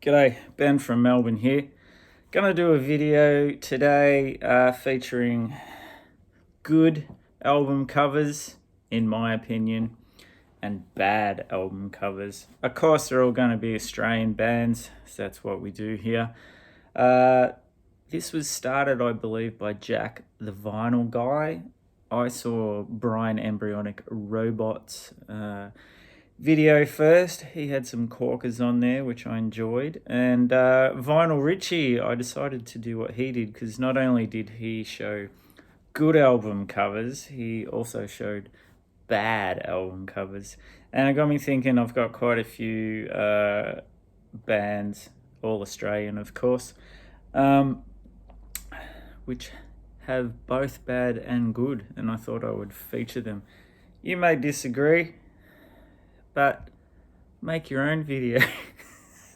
G'day, Ben from Melbourne here. Gonna do a video today featuring good album covers, in my opinion, and bad album covers. Of course, they're all gonna be Australian bands, so that's what we do here. This was started, I believe, by Jack the Vinyl Guy. I saw Brian Embryonic Robots video first. He had some corkers on there, which I enjoyed. And Vinyl Richie, I decided to do what he did, because not only did he show good album covers, he also showed bad album covers. And it got me thinking, I've got quite a few bands, all Australian, of course, which have both bad and good, and I thought I would feature them. You may disagree, but make your own video.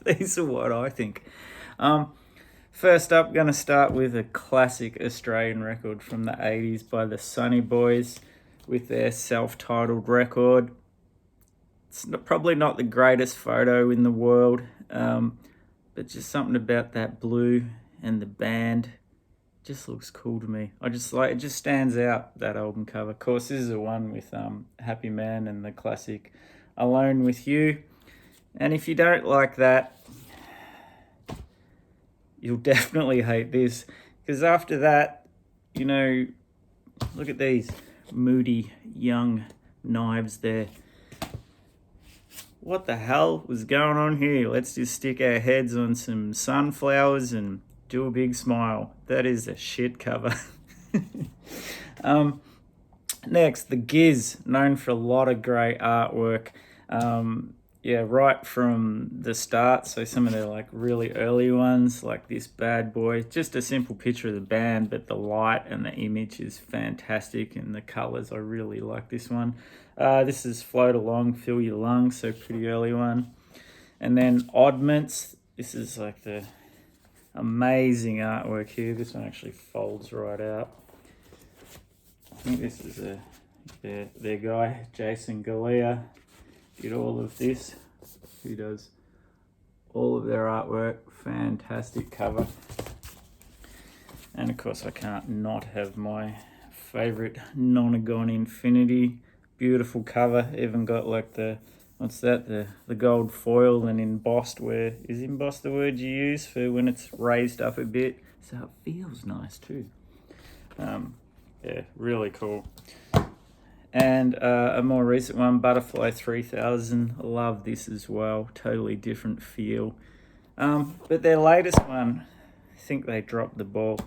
These are what I think. First up, going to start with a classic Australian record from the 80s by the Sunny Boys with their self-titled record. It's probably not the greatest photo in the world, but just something about that blue and the band just looks cool to me. I just like it, just stands out, that album cover. Of course, this is the one with Happy Man and the classic Alone With You. And if you don't like that, you'll definitely hate this, because after that, you know, look at these moody young knives there. What the hell was going on here? Let's just stick our heads on some sunflowers and do a big smile. That is a shit cover. Next, the Giz, known for a lot of great artwork. Right from the start. So some of their like really early ones, like this bad boy, just a simple picture of the band, but the light and the image is fantastic, and the colors, I really like this one. This is Float Along, Fill Your Lungs, so pretty early one. And then Oddments, this is like the amazing artwork here. This one actually folds right out. I think this is their guy, Jason Galea, did all of this. He does all of their artwork. Fantastic cover. And of course, I can't not have my favorite Nonagon Infinity. Beautiful cover. Even got like the gold foil and embossed. Where is embossed the word you use for when it's raised up a bit? So it feels nice too. Really cool. And a more recent one, Butterfly 3000. I love this as well. Totally different feel. But their latest one, I think they dropped the ball.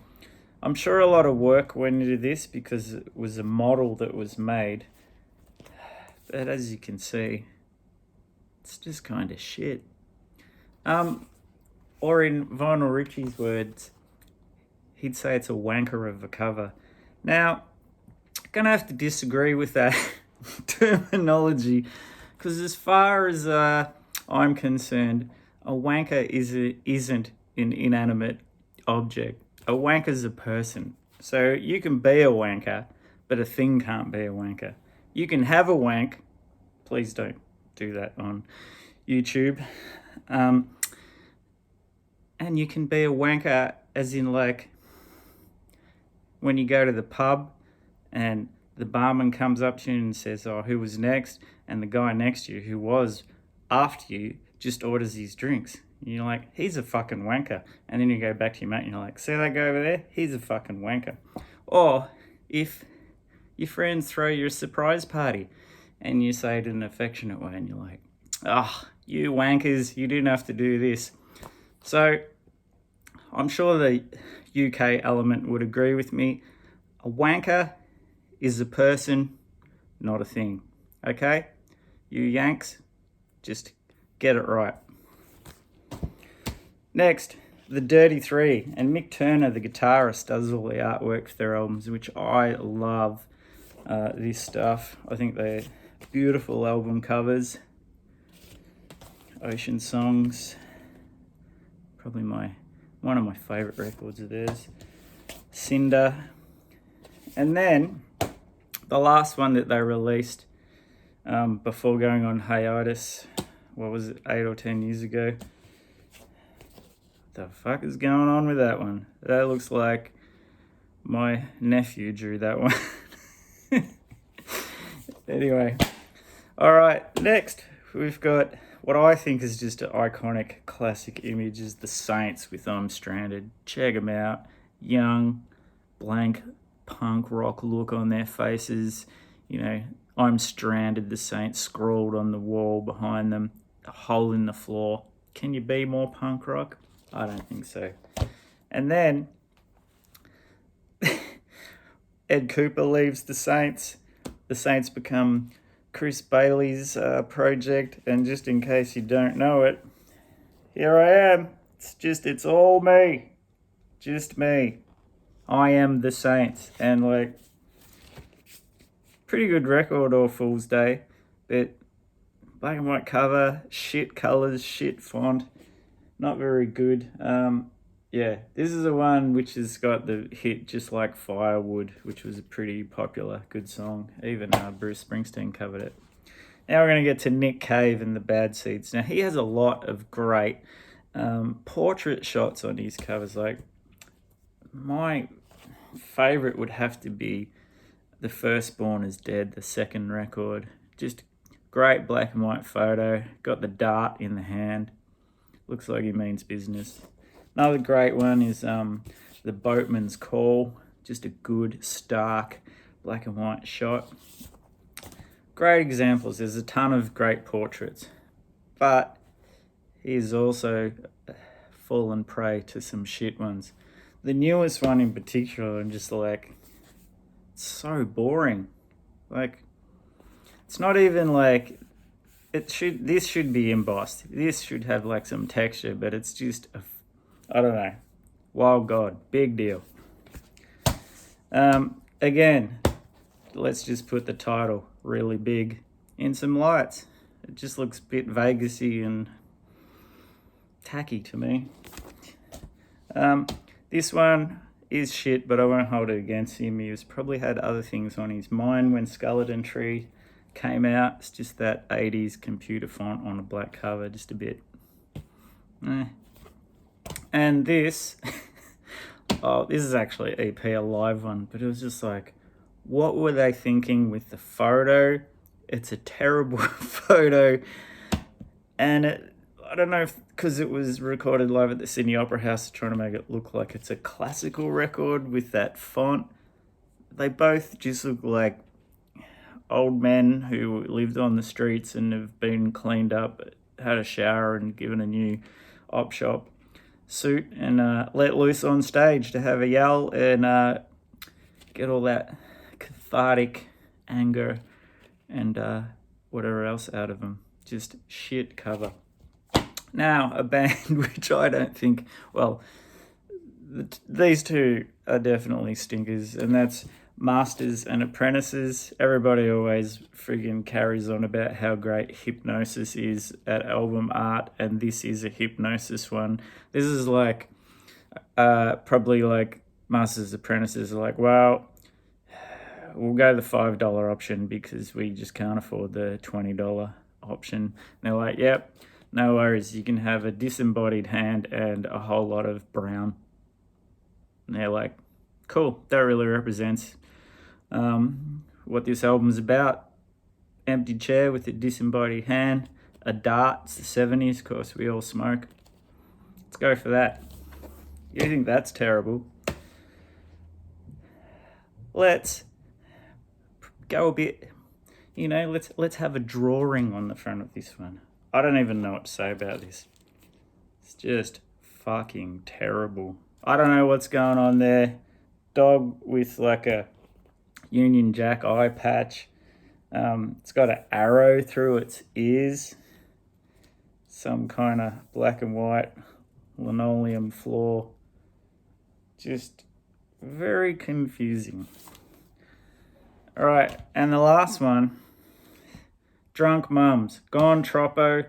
I'm sure a lot of work went into this because it was a model that was made. But as you can see, it's just kind of shit. Or in Vinyl Richie's words, he'd say it's a wanker of a cover. Now, gonna have to disagree with that terminology, because as far as I'm concerned, a wanker isn't an inanimate object. A wanker's a person. So you can be a wanker, but a thing can't be a wanker. You can have a wank. Please don't do that on YouTube. And you can be a wanker as in, like, when you go to the pub and the barman comes up to you and says, "Oh, who was next?" And the guy next to you, who was after you, just orders his drinks. And you're like, he's a fucking wanker. And then you go back to your mate and you're like, see that guy over there? He's a fucking wanker. Or if your friends throw you a surprise party and you say it in an affectionate way and you're like, "Oh, you wankers, you didn't have to do this." So I'm sure the UK element would agree with me. A wanker is a person, not a thing. Okay? You Yanks, just get it right. Next, the Dirty Three. And Mick Turner, the guitarist, does all the artwork for their albums, which I love this stuff. I think they're beautiful album covers. Ocean Songs, probably one of my favourite records of theirs. Cinder. And then the last one that they released before going on hiatus, what was it, 8 or 10 years ago, The fuck is going on with that one? That looks like my nephew drew that one. Anyway, all right, next we've got what I think is just an iconic classic image is the Saints with I'm Stranded. Check them out. Young, blank, punk rock look on their faces. You know, I'm Stranded, the Saints scrawled on the wall behind them, a hole in the floor. Can you be more punk rock? I don't think so. And then Ed Cooper leaves the Saints. The Saints become Chris Bailey's project. And just in case you don't know it, here I am. It's all me. Just me. I am the Saints. And like, pretty good record All Fool's Day. But black and white cover, shit colours, shit font. Not very good. Yeah, this is the one which has got the hit Just Like Firewood, which was a pretty popular, good song. Even Bruce Springsteen covered it. Now we're going to get to Nick Cave and the Bad Seeds. Now he has a lot of great portrait shots on his covers. Like, my favourite would have to be The Firstborn Is Dead, the second record. Just great black and white photo. Got the dart in the hand. Looks like he means business. Another great one is The Boatman's Call. Just a good, stark, black and white shot. Great examples. There's a ton of great portraits. But he's also fallen prey to some shit ones. The newest one in particular, I'm just like, it's so boring. Like, it's not even like, this should be embossed. This should have like some texture, but it's just I don't know. Wild God, big deal. Again, let's just put the title really big in some lights. It just looks a bit Vegas-y and tacky to me. This one is shit, but I won't hold it against him. He's probably had other things on his mind when Skeleton Tree came out. It's just that 80s computer font on a black cover, just a bit. And this, this is actually EP, a live one, but it was just like, what were they thinking with the photo? It's a terrible photo. And I don't know if, because it was recorded live at the Sydney Opera House, trying to make it look like it's a classical record with that font. They both just look like old men who lived on the streets and have been cleaned up, had a shower and given a new op shop suit and let loose on stage to have a yell and get all that cathartic anger and whatever else out of them. Just shit cover. Now, a band which I don't think, well, these two are definitely stinkers, and that's Masters and Apprentices. Everybody always friggin' carries on about how great Hypnosis is at album art, and this is a Hypnosis one. This is like, probably like Masters Apprentices are like, well, we'll go the $5 option because we just can't afford the $20 option. And they're like, yep, no worries, you can have a disembodied hand and a whole lot of brown. And they're like, cool, that really represents what this album's about. Empty chair with a disembodied hand, a dart. It's the 70s, of course, we all smoke. Let's go for that. You think that's terrible? Let's go a bit, let's have a drawing on the front of this one. I don't even know what to say about this. It's just fucking terrible. I don't know what's going on there. Dog with like a Union Jack eye patch. It's got an arrow through its ears. Some kind of black and white linoleum floor. Just very confusing. All right, and the last one, Drunk Mums, Gone Troppo.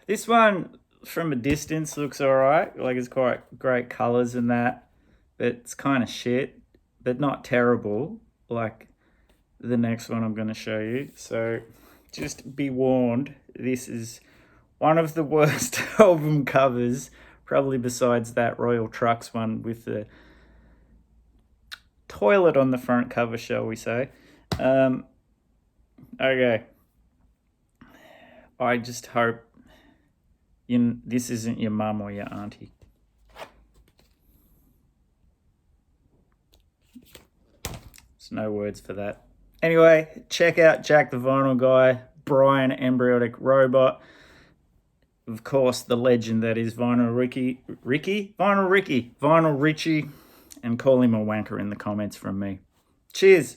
This one, from a distance, looks all right. Like, it's quite great colours and that, but it's kind of shit, but not terrible like the next one I'm going to show you. So just be warned, this is one of the worst album covers Probably besides that Royal Trucks one with the toilet on the front cover, shall we say. Okay. I just hope this isn't your mum or your auntie. There's no words for that. Anyway, check out Jack the Vinyl Guy, Brian Embryonic Robot, of course, the legend that is Vinyl Richie, and call him a wanker in the comments from me. Cheers.